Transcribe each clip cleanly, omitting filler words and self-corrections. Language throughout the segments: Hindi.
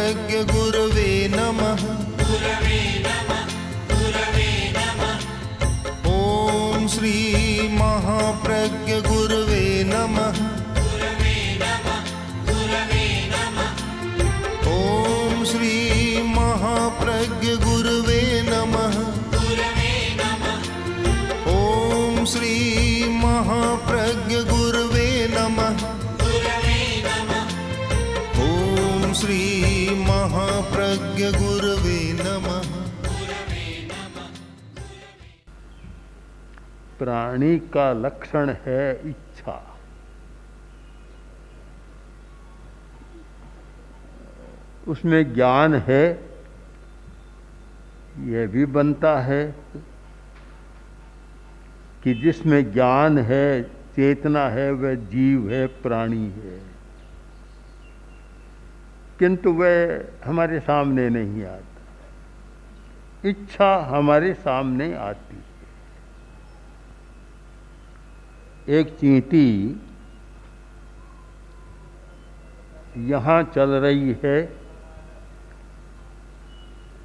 महाप्रज्ञ गुरवे नमः। ओम श्री महाप्रज्ञ गुरवे नमः। ओम श्री महाप्रज्ञ गुरवे नमः। ओम श्री महाप्रज्ञ गुरवे नमः। ओम श्री महाप्रज्ञ गुरवे नमः। प्राणी का लक्षण है इच्छा। उसमें ज्ञान है, यह भी बनता है कि जिसमें ज्ञान है, चेतना है, वह जीव है, प्राणी है, किंतु वह हमारे सामने नहीं आता। इच्छा हमारे सामने आती है। एक चींटी यहाँ चल रही है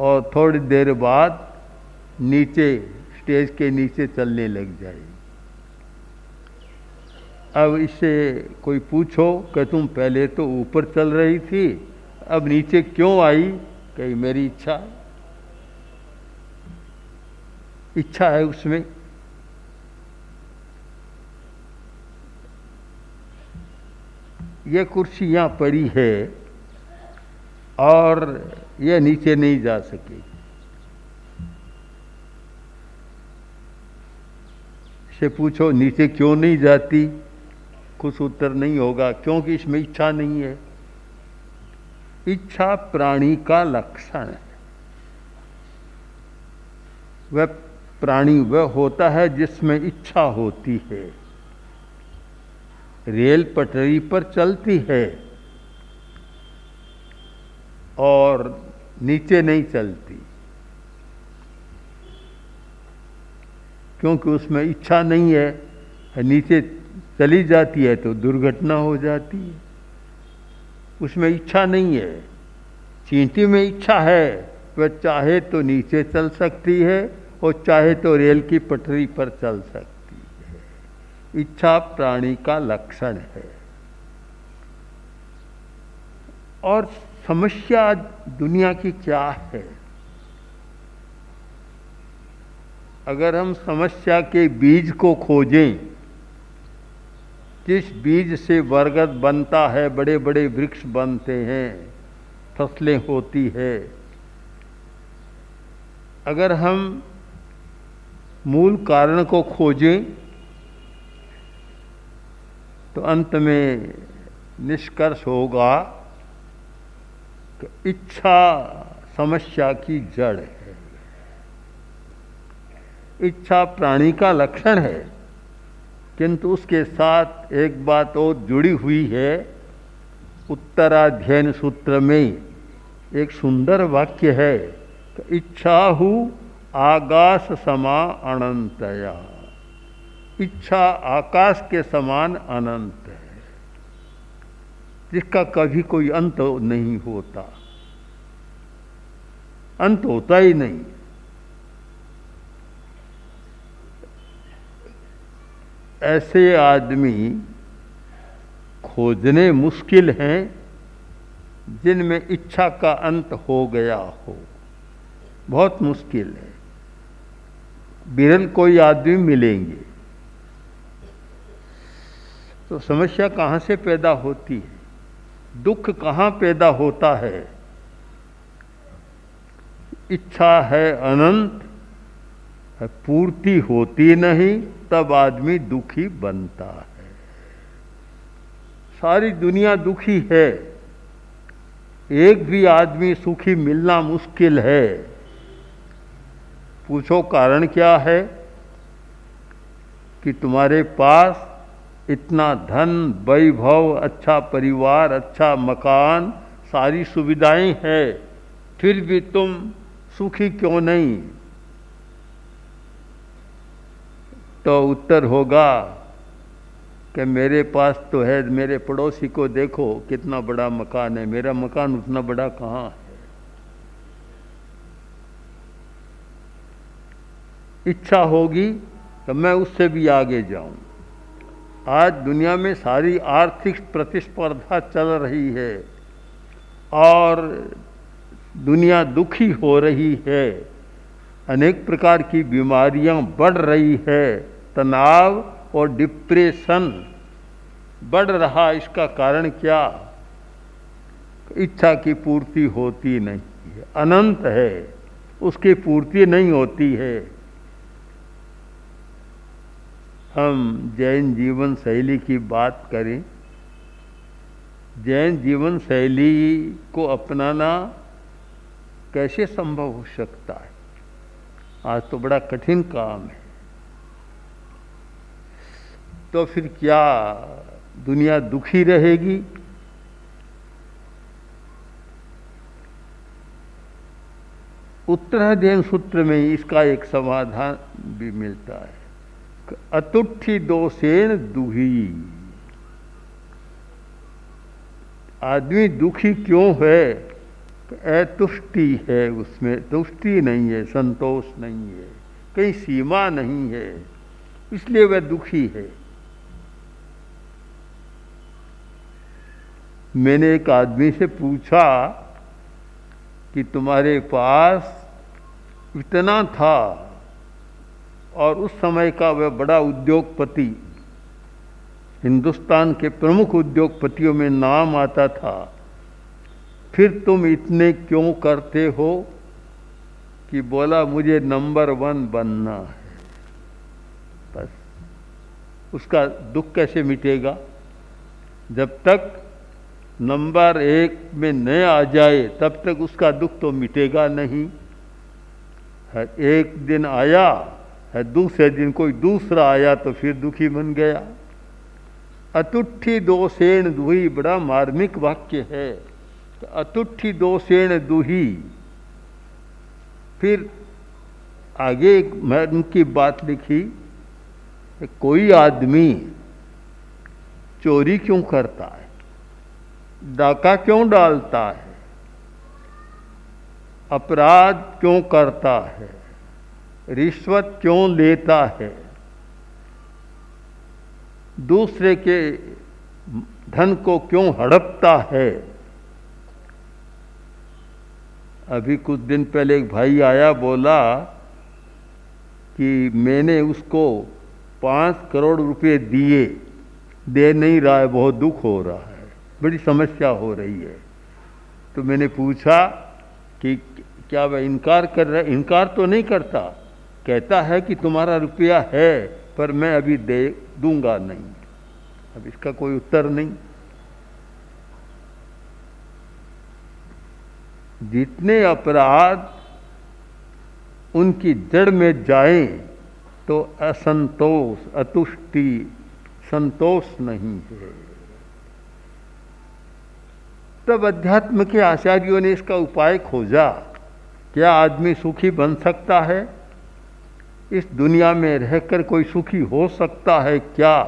और थोड़ी देर बाद नीचे, स्टेज के नीचे चलने लग जाएगी। अब इससे कोई पूछो कि तुम पहले तो ऊपर चल रही थी, अब नीचे क्यों आई? कही मेरी इच्छा, इच्छा है उसमें। ये कुर्सी यहाँ पड़ी है और यह नीचे नहीं जा सकेगी। से पूछो नीचे क्यों नहीं जाती, कुछ उत्तर नहीं होगा, क्योंकि इसमें इच्छा नहीं है। इच्छा प्राणी का लक्षण है। वह प्राणी वह होता है जिसमें इच्छा होती है। रेल पटरी पर चलती है और नीचे नहीं चलती, क्योंकि उसमें इच्छा नहीं है। नीचे चली जाती है तो दुर्घटना हो जाती है। उसमें इच्छा नहीं है। चींटी में इच्छा है, वह चाहे तो नीचे चल सकती है और चाहे तो रेल की पटरी पर चल सकती है। इच्छा प्राणी का लक्षण है। और समस्या दुनिया की क्या है? अगर हम समस्या के बीज को खोजें, जिस बीज से बरगद बनता है, बड़े बड़े वृक्ष बनते हैं, फसलें होती है, अगर हम मूल कारण को खोजें तो अंत में निष्कर्ष होगा कि इच्छा समस्या की जड़ है। इच्छा प्राणी का लक्षण है, किंतु उसके साथ एक बात और जुड़ी हुई है। उत्तराध्ययन सूत्र में एक सुंदर वाक्य है कि इच्छाहु आकाश समा अनंतया। इच्छा आकाश के समान अनंत है, जिसका कभी कोई अंत नहीं होता। अंत होता ही नहीं। ऐसे आदमी खोजने मुश्किल हैं जिनमें इच्छा का अंत हो गया हो। बहुत मुश्किल है। विरल कोई आदमी मिलेंगे। तो समस्या कहाँ से पैदा होती है? दुख कहाँ पैदा होता है? इच्छा है अनंत, पूर्ति होती नहीं, तब आदमी दुखी बनता है। सारी दुनिया दुखी है, एक भी आदमी सुखी मिलना मुश्किल है। पूछो कारण क्या है? कि तुम्हारे पास इतना धन, वैभव, अच्छा परिवार, अच्छा मकान, सारी सुविधाएं हैं, फिर भी तुम सुखी क्यों नहीं? तो उत्तर होगा कि मेरे पास तो है, मेरे पड़ोसी को देखो कितना बड़ा मकान है, मेरा मकान उतना बड़ा कहाँ है। इच्छा होगी तो मैं उससे भी आगे जाऊं। आज दुनिया में सारी आर्थिक प्रतिस्पर्धा चल रही है और दुनिया दुखी हो रही है, अनेक प्रकार की बीमारियां बढ़ रही है, तनाव और डिप्रेशन बढ़ रहा। इसका कारण क्या? इच्छा की पूर्ति होती नहीं है। अनंत है, उसकी पूर्ति नहीं होती है। हम जैन जीवन शैली की बात करें, जैन जीवन शैली को अपनाना कैसे संभव हो सकता है? आज तो बड़ा कठिन काम है। तो फिर क्या दुनिया दुखी रहेगी? उत्तराध्ययन सूत्र में इसका एक समाधान भी मिलता है। अतुष्टि दोषेण दुही। आदमी दुखी क्यों है? अतुष्टि है, उसमें तुष्टि नहीं है, संतोष नहीं है, कहीं सीमा नहीं है, इसलिए वह दुखी है। मैंने एक आदमी से पूछा कि तुम्हारे पास इतना था और उस समय का वह बड़ा उद्योगपति, हिंदुस्तान के प्रमुख उद्योगपतियों में नाम आता था, फिर तुम इतने क्यों करते हो? कि बोला मुझे नंबर 1 बनना है। बस उसका दुख कैसे मिटेगा? जब तक नंबर 1 में न आ जाए तब तक उसका दुख तो मिटेगा नहीं। एक दिन आया है, दूसरे दिन कोई दूसरा आया तो फिर दुखी बन गया। अतुष्टि दोषेण दुही बड़ा मार्मिक वाक्य है। अतुष्टि दोषेण दुही। फिर आगे एक मर्म की बात लिखी, कोई आदमी चोरी क्यों करता है, डाका क्यों डालता है, अपराध क्यों करता है, रिश्वत क्यों लेता है, दूसरे के धन को क्यों हड़पता है। अभी कुछ दिन पहले एक भाई आया, बोला कि मैंने उसको 5 करोड़ रुपए दिए, दे नहीं रहा है, बहुत दुख हो रहा है, बड़ी समस्या हो रही है। तो मैंने पूछा कि क्या वह इनकार कर रहा है? इनकार तो नहीं करता, कहता है कि तुम्हारा रुपया है पर मैं अभी दे दूंगा नहीं। अब इसका कोई उत्तर नहीं। जितने अपराध उनकी जड़ में जाएं तो असंतोष, अतुष्टि, संतोष नहीं है। तब अध्यात्म के आचार्यों ने इसका उपाय खोजा। क्या आदमी सुखी बन सकता है? इस दुनिया में रहकर कोई सुखी हो सकता है क्या?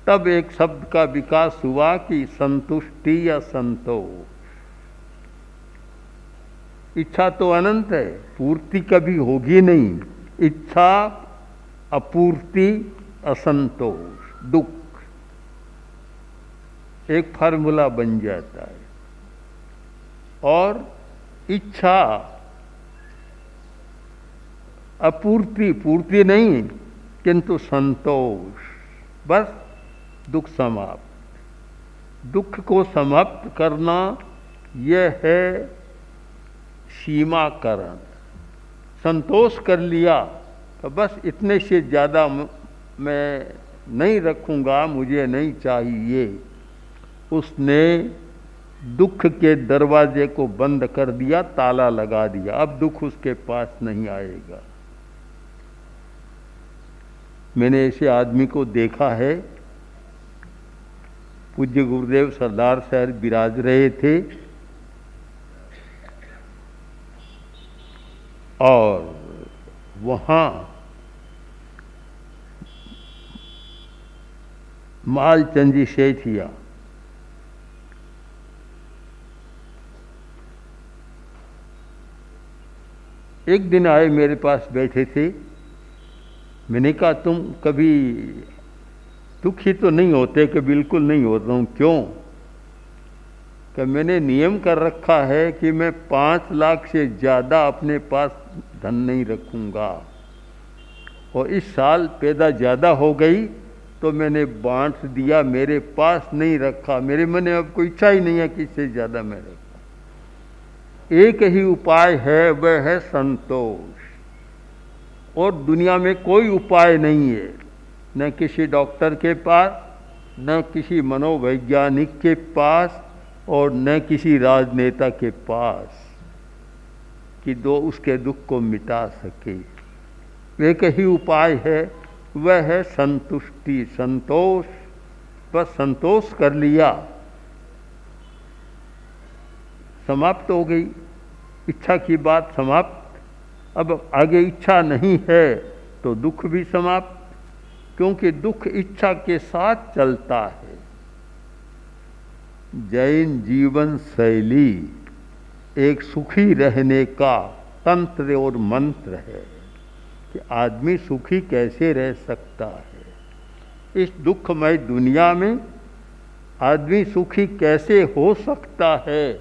तब एक शब्द का विकास हुआ कि संतुष्टि या संतोष। इच्छा तो अनंत है, पूर्ति कभी होगी नहीं। इच्छा, अपूर्ति, असंतोष, दुख, एक फार्मूला बन जाता है। और इच्छा, अपूर्ति, पूर्ति नहीं किंतु संतोष, बस दुख समाप्त। दुख को समाप्त करना यह है सीमाकरण। संतोष कर लिया तो बस इतने से ज़्यादा मैं नहीं रखूँगा, मुझे नहीं चाहिए। उसने दुख के दरवाजे को बंद कर दिया, ताला लगा दिया, अब दुख उसके पास नहीं आएगा। मैंने ऐसे आदमी को देखा है। पूज्य गुरुदेव सरदार साहब विराज रहे थे और वहाँ मालचंद जी सेठिया। एक दिन आए, मेरे पास बैठे थे। मैंने कहा तुम कभी दुखी तो नहीं होते? कि बिल्कुल नहीं होता हूँ। क्यों? कि मैंने नियम कर रखा है कि मैं 5 लाख से ज़्यादा अपने पास धन नहीं रखूँगा, और इस साल पैदा ज़्यादा हो गई तो मैंने बांट दिया, मेरे पास नहीं रखा। मेरे मन में अब कोई इच्छा ही नहीं है कि इससे ज़्यादा मैं रखूँ। एक ही उपाय है, वह है संतोष। और दुनिया में कोई उपाय नहीं है, न किसी डॉक्टर के पास, न किसी मनोवैज्ञानिक के पास, और न किसी राजनेता के पास, कि दो उसके दुख को मिटा सके। एक ही उपाय है, वह है संतुष्टि, संतोष। बस संतोष कर लिया, समाप्त हो गई इच्छा की बात, समाप्त। अब आगे इच्छा नहीं है तो दुख भी समाप्त, क्योंकि दुख इच्छा के साथ चलता है। जैन जीवन शैली एक सुखी रहने का तंत्र और मंत्र है कि आदमी सुखी कैसे रह सकता है। इस दुखमय दुनिया में आदमी सुखी कैसे हो सकता है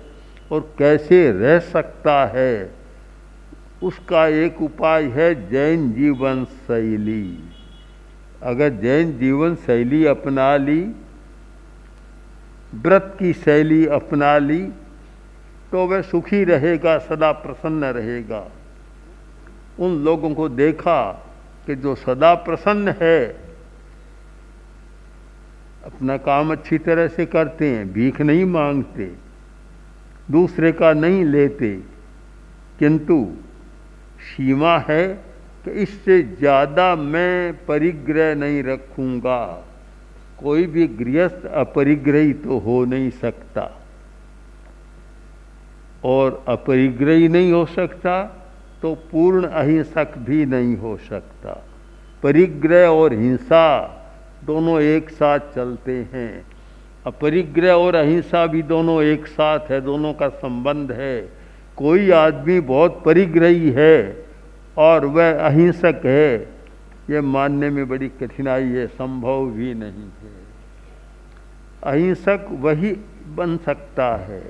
और कैसे रह सकता है, उसका एक उपाय है जैन जीवन शैली। अगर जैन जीवन शैली अपना ली, व्रत की शैली अपना ली, तो वह सुखी रहेगा, सदा प्रसन्न रहेगा। उन लोगों को देखा कि जो सदा प्रसन्न है, अपना काम अच्छी तरह से करते हैं, भीख नहीं मांगते, दूसरे का नहीं लेते, किंतु सीमा है कि इससे ज़्यादा मैं परिग्रह नहीं रखूँगा। कोई भी गृहस्थ अपरिग्रही तो हो नहीं सकता, और अपरिग्रही नहीं हो सकता तो पूर्ण अहिंसक भी नहीं हो सकता। परिग्रह और हिंसा दोनों एक साथ चलते हैं, अपरिग्रह और अहिंसा भी दोनों एक साथ है, दोनों का संबंध है। कोई आदमी बहुत परिग्रही है और वह अहिंसक है, ये मानने में बड़ी कठिनाई है, संभव भी नहीं है। अहिंसक वही बन सकता है,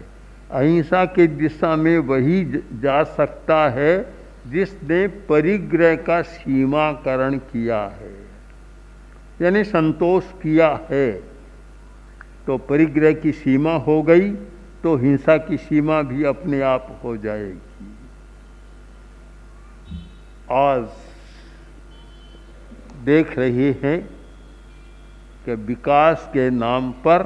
अहिंसा की दिशा में वही जा सकता है जिसने परिग्रह का सीमाकरण किया है, यानी संतोष किया है। तो परिग्रह की सीमा हो गई तो हिंसा की सीमा भी अपने आप हो जाएगी। आज देख रहे हैं कि विकास के नाम पर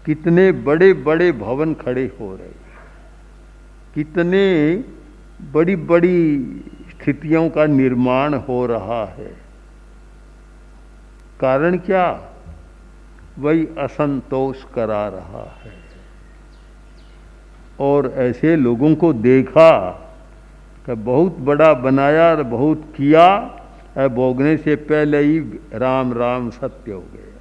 कितने बड़े बड़े भवन खड़े हो रहे हैं, कितने बड़ी बड़ी स्थितियों का निर्माण हो रहा है। कारण क्या? वही असंतोष करा रहा है। और ऐसे लोगों को देखा कि बहुत बड़ा बनाया, बहुत किया, भोगने से पहले ही राम राम सत्य हो गया,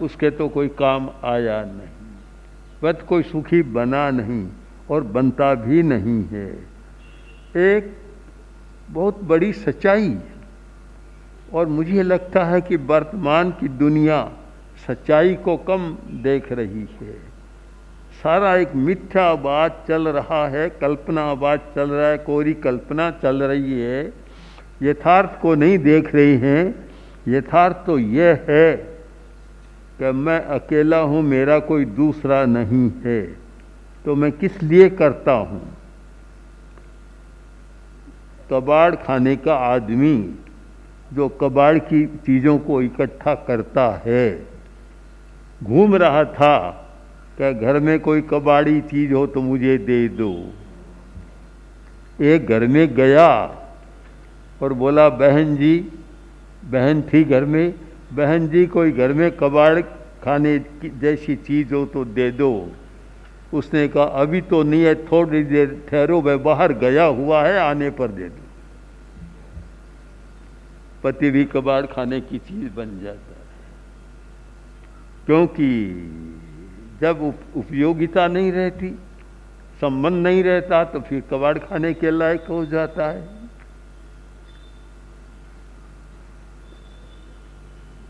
उसके तो कोई काम आया नहीं, वह कोई सुखी बना नहीं और बनता भी नहीं है। एक बहुत बड़ी सच्चाई, और मुझे लगता है कि वर्तमान की दुनिया सच्चाई को कम देख रही है। सारा एक मिथ्या बात चल रहा है, कल्पना बात चल रहा है, कोरी कल्पना चल रही है, यथार्थ को नहीं देख रहे हैं। यथार्थ तो यह है कि मैं अकेला हूँ, मेरा कोई दूसरा नहीं है, तो मैं किस लिए करता हूँ। कबाड़ खाने का आदमी जो कबाड़ की चीज़ों को इकट्ठा करता है, घूम रहा था कि घर में कोई कबाड़ी चीज़ हो तो मुझे दे दो। एक घर में गया और बोला, बहन जी, बहन थी घर में, बहन जी कोई घर में कबाड़ खाने की जैसी चीज़ हो तो दे दो। उसने कहा अभी तो नहीं है, थोड़ी देर ठहरो, वह बाहर गया हुआ है, आने पर दे दो। पति भी कबाड़ खाने की चीज बन जाता है, क्योंकि जब उपयोगिता नहीं रहती, संबंध नहीं रहता, तो फिर कबाड़ खाने के लायक हो जाता है।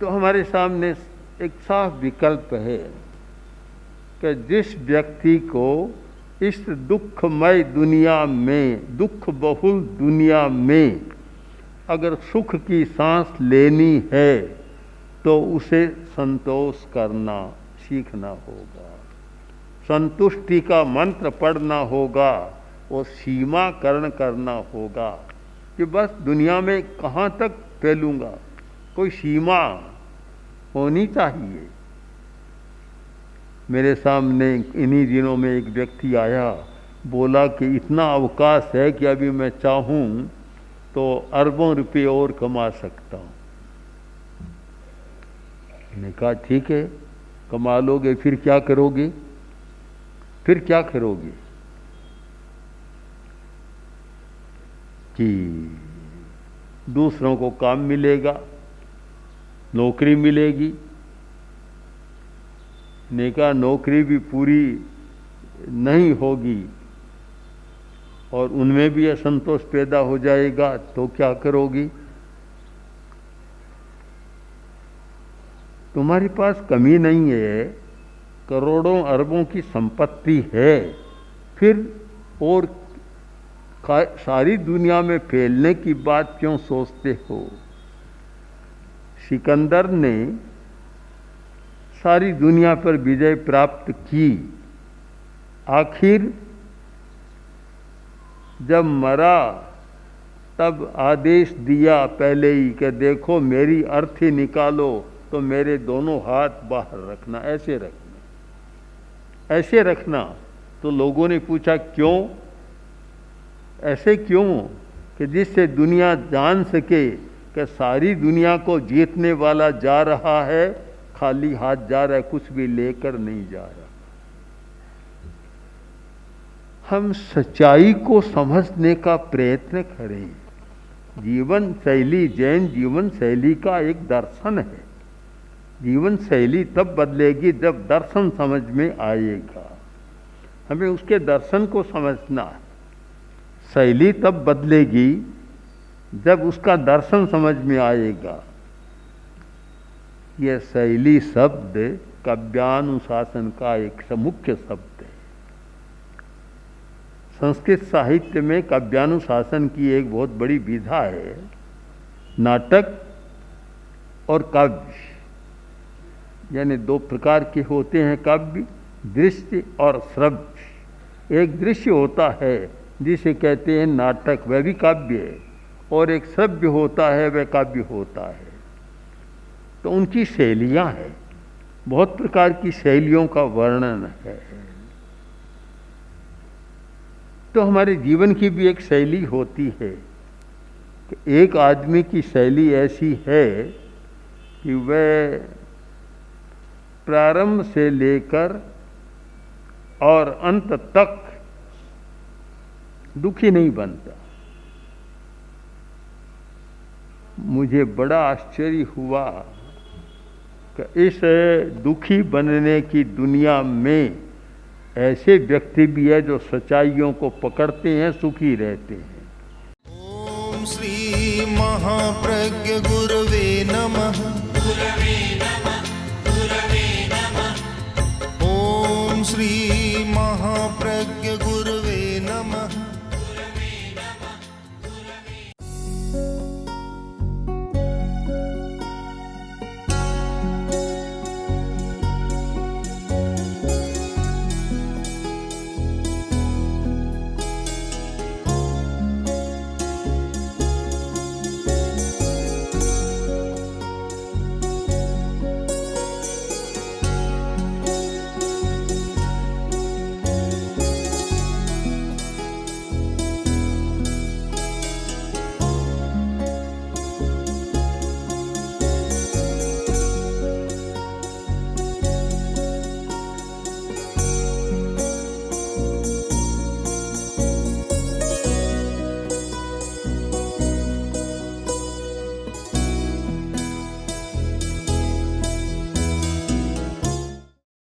तो हमारे सामने एक साफ विकल्प है कि जिस व्यक्ति को इस दुखमय दुनिया में, दुख बहुल दुनिया में अगर सुख की सांस लेनी है तो उसे संतोष करना सीखना होगा, संतुष्टि का मंत्र पढ़ना होगा और सीमाकरण करना होगा कि बस दुनिया में कहाँ तक फैलूंगा, कोई सीमा होनी चाहिए। मेरे सामने इन्हीं दिनों में एक व्यक्ति आया, बोला कि इतना अवकाश है कि अभी मैं चाहूँ तो अरबों रुपए और कमा सकता हूँ। मैंने कहा ठीक है, कमा लोगे, फिर क्या करोगे? फिर क्या करोगे? कि दूसरों को काम मिलेगा, नौकरी मिलेगी। ने कहा नौकरी भी पूरी नहीं होगी और उनमें भी असंतोष पैदा हो जाएगा, तो क्या करोगी? तुम्हारे पास कमी नहीं है, करोड़ों अरबों की संपत्ति है, फिर और सारी दुनिया में फैलने की बात क्यों सोचते हो? सिकंदर ने सारी दुनिया पर विजय प्राप्त की, आखिर जब मरा तब आदेश दिया पहले ही कि देखो मेरी अर्थी निकालो तो मेरे दोनों हाथ बाहर रखना, ऐसे रखना, ऐसे रखना। तो लोगों ने पूछा क्यों? ऐसे क्यों? कि जिससे दुनिया जान सके कि सारी दुनिया को जीतने वाला जा रहा है, खाली हाथ जा रहा है, कुछ भी लेकर नहीं जा रहा। हम सच्चाई को समझने का प्रयत्न करें। जीवन शैली, जैन जीवन शैली का एक दर्शन है। जीवन शैली तब बदलेगी जब दर्शन समझ में आएगा। हमें उसके दर्शन को समझना है। शैली तब बदलेगी जब उसका दर्शन समझ में आएगा। यह शैली शब्द काव्यानुशासन का एक मुख्य शब्द है। संस्कृत साहित्य में काव्यानुशासन की एक बहुत बड़ी विधा है। नाटक और काव्य, यानी दो प्रकार के होते हैं काव्य, दृश्य और श्रव्य। एक दृश्य होता है जिसे कहते हैं नाटक, वह भी काव्य है, और एक श्रव्य होता है, वह काव्य होता है। तो उनकी शैलियाँ हैं, बहुत प्रकार की शैलियों का वर्णन है। तो हमारे जीवन की भी एक शैली होती है कि एक आदमी की शैली ऐसी है कि वह प्रारंभ से लेकर और अंत तक दुखी नहीं बनता। मुझे बड़ा आश्चर्य हुआ कि इस दुखी बनने की दुनिया में ऐसे व्यक्ति भी है जो सच्चाइयों को पकड़ते हैं, सुखी रहते हैं। ओम श्री महाप्रज्ञ गुरवे नमः। ओम श्री महाप्रज्ञ